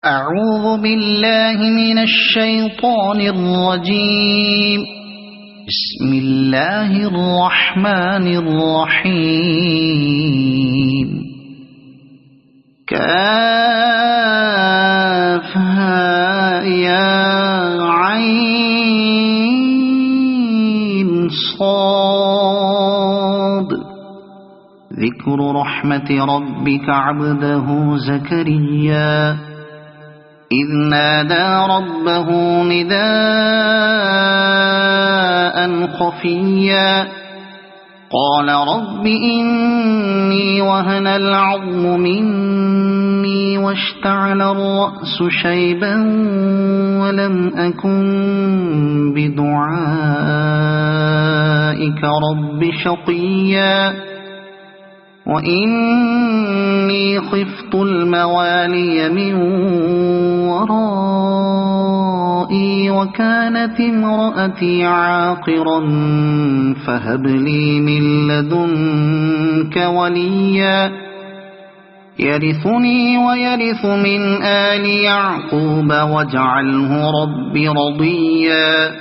أعوذ بالله من الشيطان الرجيم. بسم الله الرحمن الرحيم. كافها يا عين صاد. ذكر رحمة ربك عبده زكريا إذ نادى ربه نداء خفيا قال رب إني وهن العظم مني واشتعل الرأس شيبا ولم أكن بدعائك رب شقيا وإني خفت الموالي من ورائي وكانت امرأتي عاقرا فهب لي من لدنك وليا يرثني ويرث من آل يعقوب واجعله رب رضيا.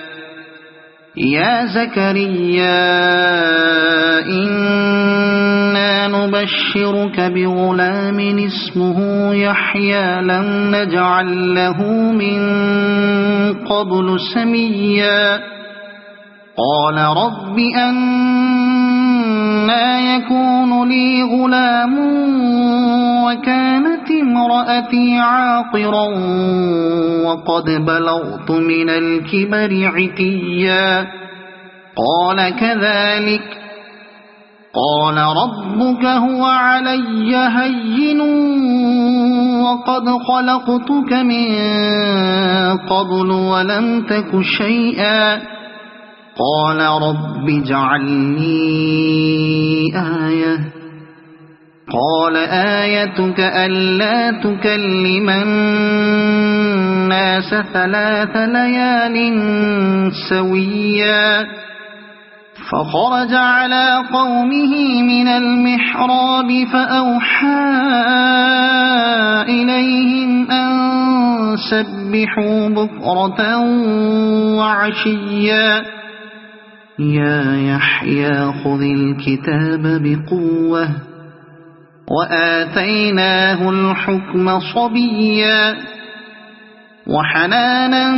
يا زكريا إنا نبشرك بغلام اسمه يحيى لم نجعل له من قبل سميا قال رب أنى يكون لي غلام وكانت امرأتي عاقرا وقد بلغت من الكبر عتيا قال كذلك قال ربك هو علي هين وقد خلقتك من قبل ولم تك شيئا قال رب اجعل لي آية قال آيتك ألا تكلم الناس 3 ليال سويا فخرج على قومه من المحراب فأوحى إليهم أن سبحوا بكرة وعشيا يا يحيى خذ الكتاب بقوة وآتيناه الحكم صبيا وحنانا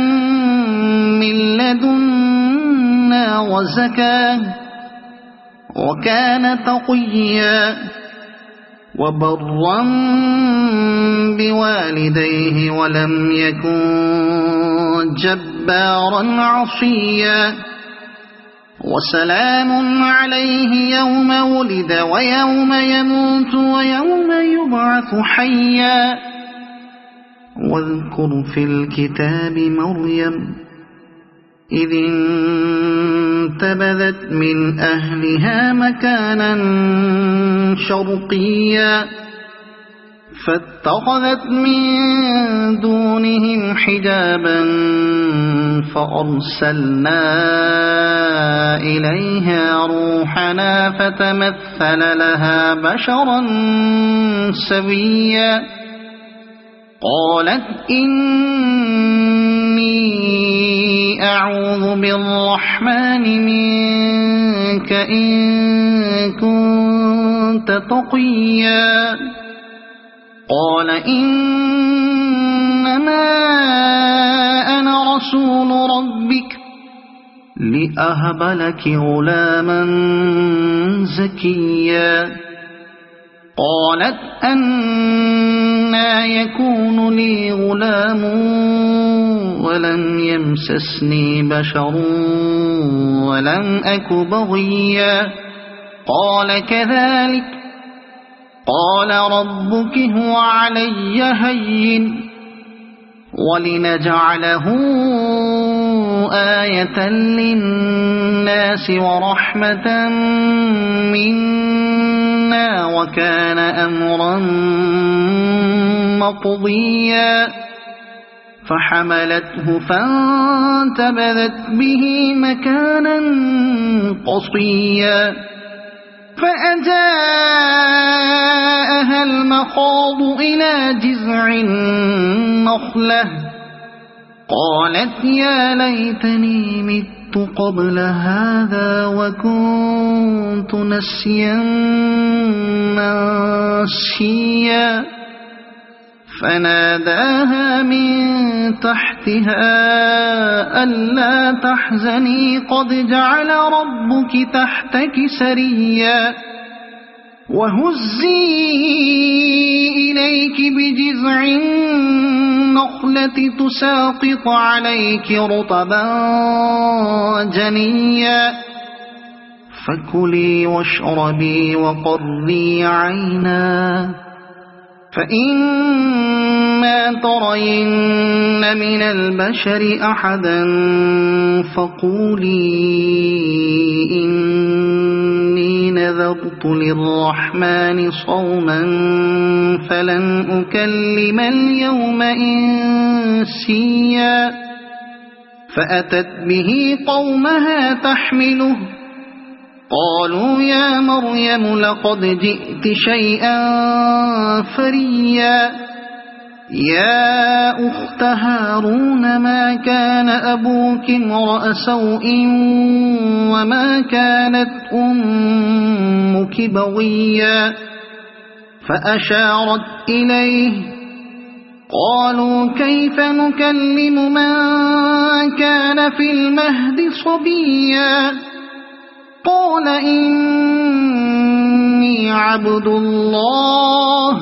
من لدنا وزكاة وكان تقيا وبرا بوالديه ولم يكن جبارا عصيا وسلام عليه يوم ولد ويوم يموت ويوم يبعث حيا واذكر في الكتاب مريم إذ انتبذت من أهلها مكانا شرقيا فاتخذت من دونهم حجابا فأرسلنا إليها روحنا فتمثل لها بشرا سويا قالت إني أعوذ بالرحمن منك إن كنت تقيا قال إنما أنا رسول ربك لأهب لك غلاما زكيا قالت أنى يكون لي غلام ولم يمسسني بشر ولم أك بغيا قال كذلك قال ربك هو علي هين ولنجعله آية للناس ورحمة منا وكان أمرا مقضيا فحملته فانتبذت به مكانا قصيا فأجاءها المخاض إلى جذع النخلة قالت يا ليتني مت قبل هذا وكنت نسيا منسيا فناداها من تحتها ألا تحزني قد جعل ربك تحتك سريا وهزي إليك بجذع النخلة تساقط عليك رطبا جنيا فكلي واشربي وقري عينا فإما ترين من البشر أحدا فقولي إني نذرت للرحمن صوما فلن أكلم اليوم إنسيا فأتت به قومها تحمله قالوا يا مريم لقد جئت شيئا فريا يا أخت هارون ما كان أبوك امرأ سوء وما كانت أمك بغيا فأشارت إليه قالوا كيف نكلم من كان في المهد صبيا قال إني عبد الله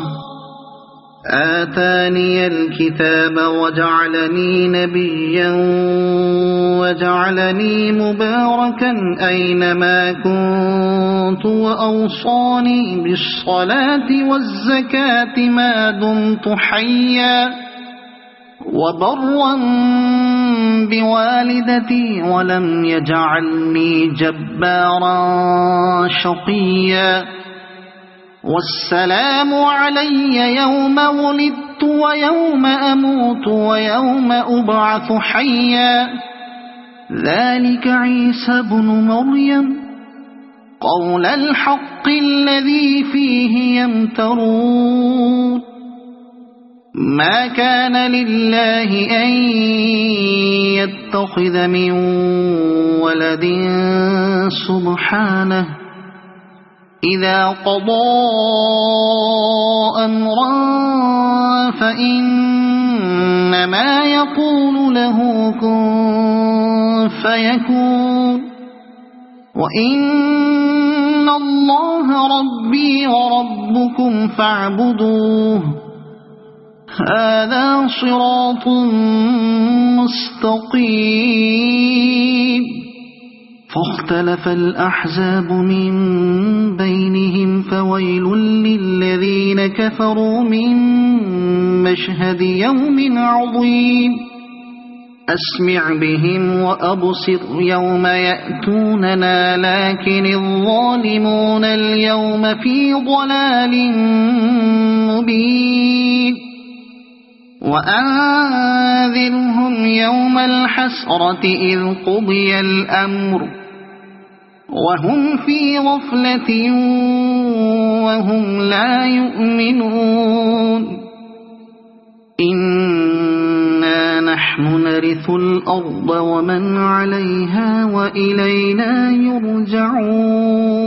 آتاني الكتاب وجعلني نبيا وجعلني مباركا أينما كنت وأوصاني بالصلاة والزكاة ما دمت حيا وبرا بوالدتي ولم يجعلني جبارا شقيا والسلام علي يوم ولدت ويوم أموت ويوم أبعث حيا ذلك عيسى بن مريم قول الحق الذي فيه يمترون ما كان لله أن يتخذ من ولد سبحانه إذا قضى أمرا فإنما يقول له كن فيكون وإن الله ربي وربكم فاعبدوه هذا صراط مستقيم فاختلف الأحزاب من بينهم فويل للذين كفروا من مشهد يوم عظيم أسمع بهم وأبصر يوم يأتوننا لكن الظالمون اليوم في ضلال مبين وأنذرهم يوم الحسرة إذ قضي الأمر وهم في غفلة وهم لا يؤمنون إنا نحن نرث الأرض ومن عليها وإلينا يرجعون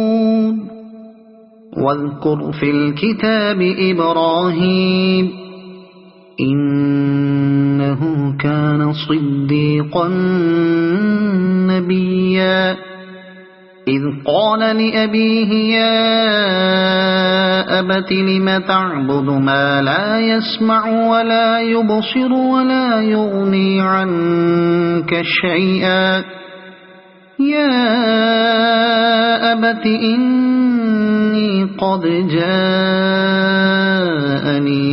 واذكر في الكتاب إبراهيم إنه كان صديقا نبيا إذ قال لأبيه يا أبت لم تعبد ما لا يسمع ولا يبصر ولا يغني عنك شيئا يا أبت إني قد جاءني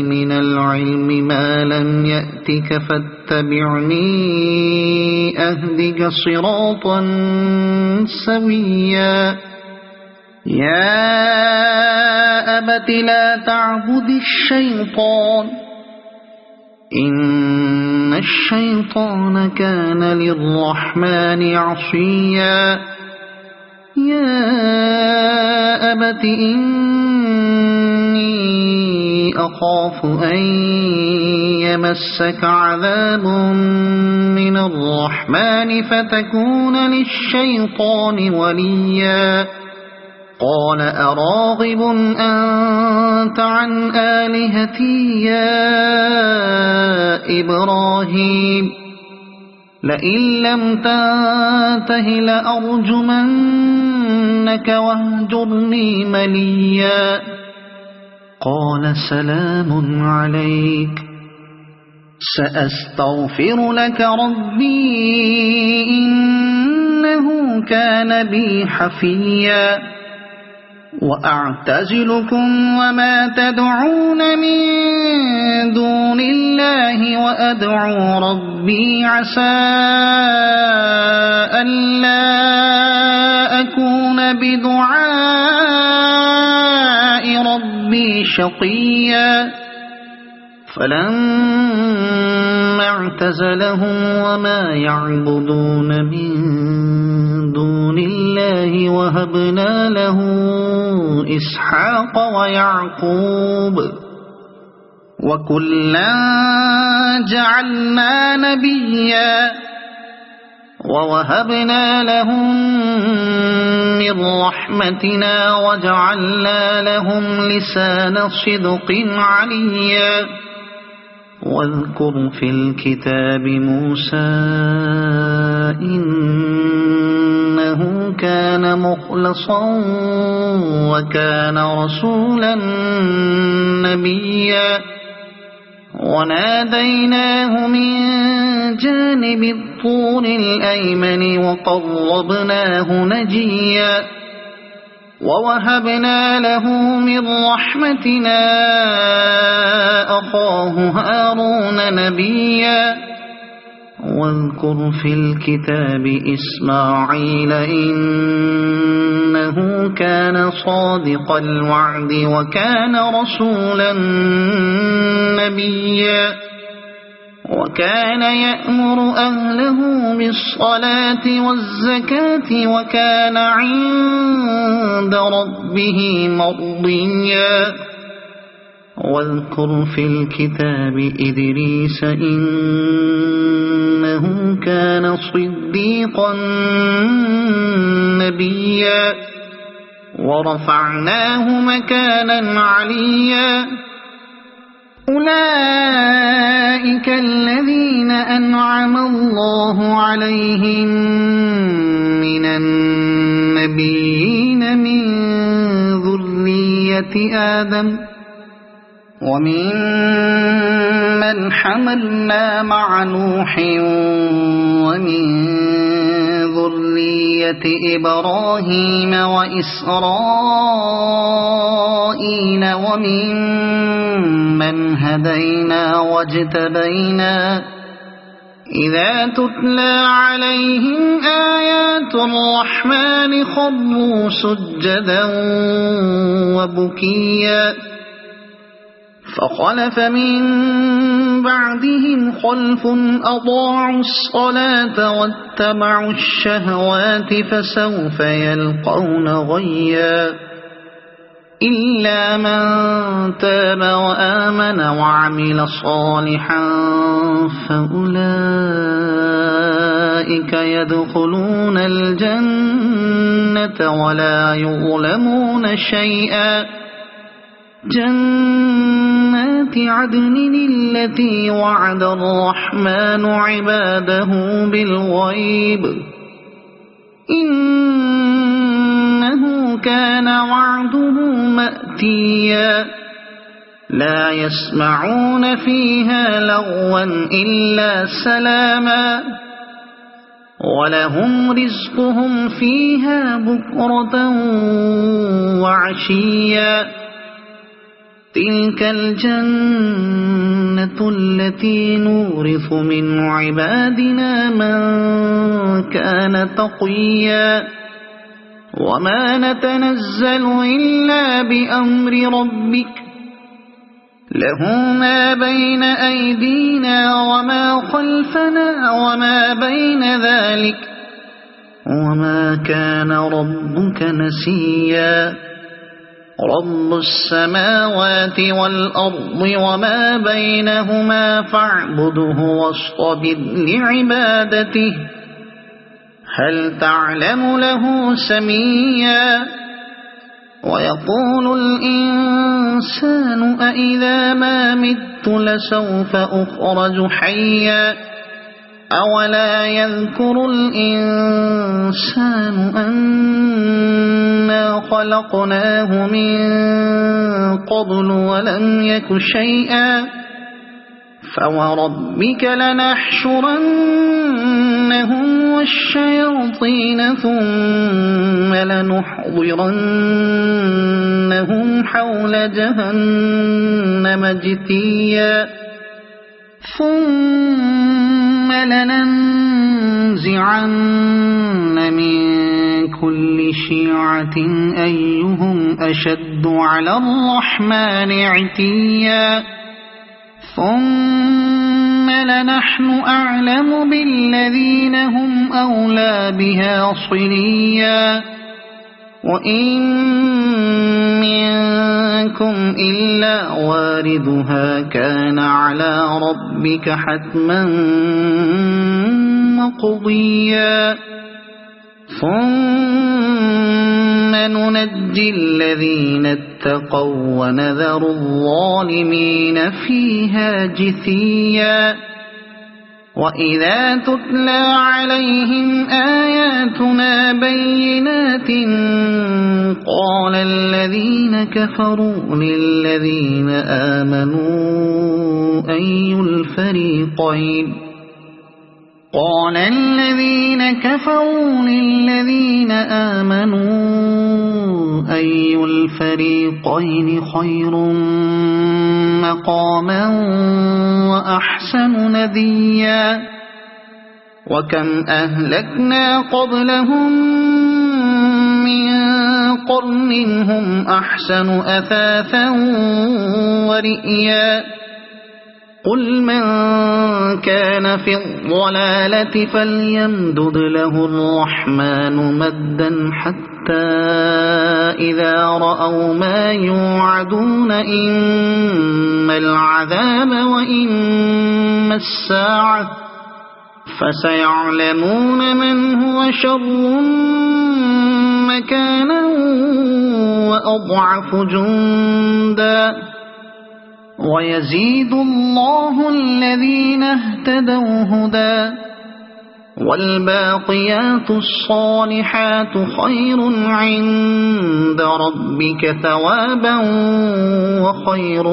من العلم ما لم يأتك فاتبعني أهدك صراطا سويا يا أبت لا تعبد الشيطان إن الشيطان كان للرحمن عصيا يا أبت إني أخاف أن يمسك عذاب من الرحمن فتكون للشيطان وليا قال أراغب أنت عن آلهتي يا إبراهيم لئن لم تنته لأرجمنك واهجرني مليا قال سلام عليك سأستغفر لك ربي إنه كان بي حفيا وأعتزلكم وما تدعون من دون الله وأدعو ربي عسى ألا أكون بدعاء ربي شقيا فلما اعتزلهم وما يعبدون من دون الله وهبنا له إسحاق ويعقوب وكلا جعلنا نبيا ووهبنا لهم من رحمتنا وجعلنا لهم لسان صدق عليا واذكر في الكتاب موسى إنه كان مخلصا وكان رسولا نبيا وناديناه من جانب الطور الأيمن وقربناه نجيا ووهبنا له من رحمتنا أخاه هارون نبيا واذكر في الكتاب إسماعيل إنه كان صادق الوعد وكان رسولا نبيا وكان يأمر أهله بالصلاة والزكاة وكان عند ربه مرضيا واذكر في الكتاب إدريس إنه كان صديقا نبيا ورفعناه مكانا عليا أولئك الذين أنعم الله عليهم من النبيين من ذرية آدم ومن من حملنا مع نوح ومن ذرية إبراهيم وإسرائيل ومن من هدينا واجتبينا إذا تتلى عليهم آيات الرحمن خروا سجدا وبكيا فخلف من بعدهم خلف أضاعوا الصلاة واتبعوا الشهوات فسوف يلقون غيا إلا من تاب وآمن وعمل صالحا فأولئك يدخلون الجنة ولا يظلمون شيئا جنات عدن التي وعد الرحمن عباده بالغيب إنه كان وعده مأتيا لا يسمعون فيها لغوا إلا سلاما ولهم رزقهم فيها بكرة وعشيا تلك الجنة التي نورث من عبادنا من كان تقيا وما نتنزل إلا بأمر ربك له ما بين أيدينا وما خلفنا وما بين ذلك وما كان ربك نسيا رب السماوات والأرض وما بينهما فاعبده واصطبر لعبادته هل تعلم له سميا ويقول الإنسان أإذا ما مت لسوف أخرج حيا أولا يذكر الإنسان أنا خلقناه من قبل ولم يك شيئا فوربك لنحشرنهم والشياطين ثم لنحضرنهم حول جهنم جثيا ثم لننزعن من كل شيعة أيهم أشد على الرحمن عتيا ثم لنحن أعلم بالذين هم أولى بها صليا وإن منكم إلا واردها كان على ربك حتما مقضيا ثم ننجي الذين اتقوا ونذر الظالمين فيها جثيا وإذا تتلى عليهم آياتنا بينات قال الذين كفروا للذين آمنوا أي الفريقين خير مقاما وأحسن نديا وكم أهلكنا قبلهم من قرن هم أحسن أثاثا ورئيا قل من كان في الضلالة فليمدد له الرحمن مدا حتى إذا رأوا ما يوعدون إما العذاب وإما الساعة فسيعلمون من هو شر مكانا وأضعف جندا ويزيد الله الذين اهتدوا هدى والباقيات الصالحات خير عند ربك ثوابا وخير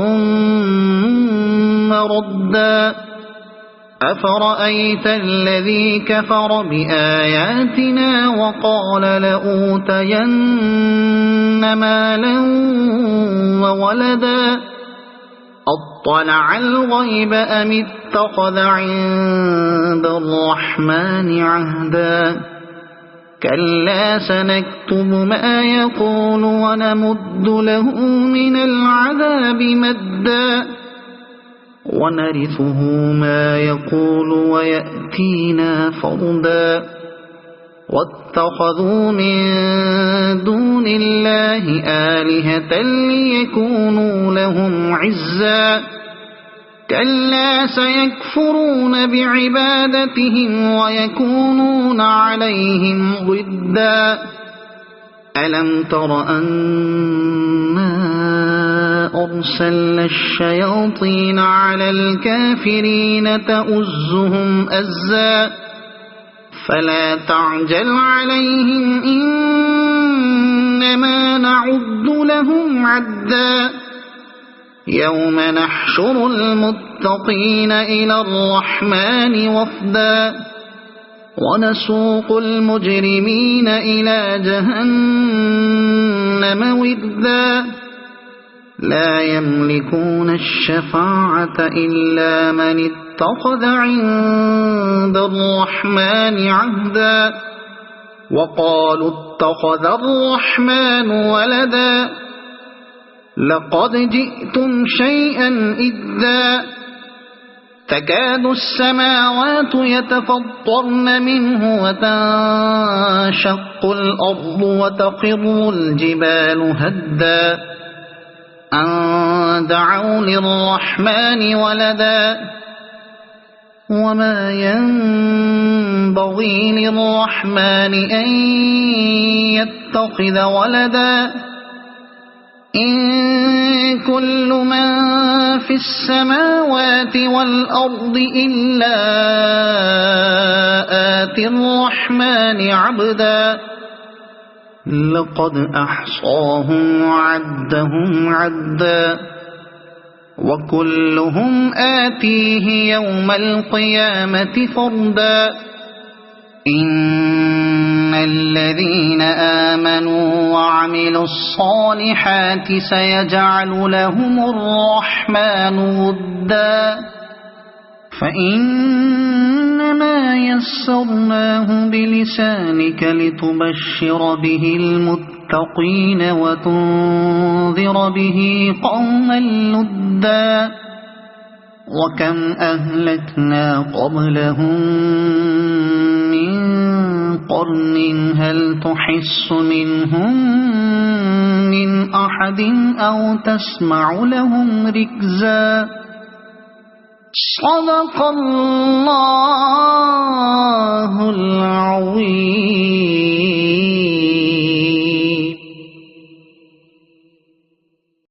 مردا أفرأيت الذي كفر بآياتنا وقال لأوتين مالا وولدا أطلع الغيب أم اتخذ عند الرحمن عهدا كلا سنكتب ما يقول ونمد له من العذاب مدا ونرثه ما يقول ويأتينا فردا واتخذوا من دون الله آلهة ليكونوا لهم عزا كلا سيكفرون بعبادتهم ويكونون عليهم ضدا ألم تر أنا أرسلنا الشياطين على الكافرين تؤزهم أزا فلا تعجل عليهم إنما نعد لهم عدا يوم نحشر المتقين إلى الرحمن وفدا ونسوق المجرمين إلى جهنم وردا لا يملكون الشفاعة إلا من اتخذ عند الرحمن عهدا وقالوا اتخذ الرحمن ولدا لقد جئتم شيئا إدا تكاد السماوات يتفطرن منه وتنشق الأرض وتخر الجبال هدا أن دعوا للرحمن ولدا وما ينبغي للرحمن أن يتخذ ولدا إن كل من في السماوات والأرض إلا آتي الرحمن عبدا لقد أحصاهم وعدهم عدا وكلهم آتيه يوم القيامة فردا إن الذين آمنوا وعملوا الصالحات سيجعل لهم الرحمن ودا فإنما يسرناه بلسانك لتبشر به المتقين وتنذر به قوما لدا وكم أهلكنا قبلهم من قرن هل تحس منهم من أحد أو تسمع لهم ركزا صدق الله العظيم.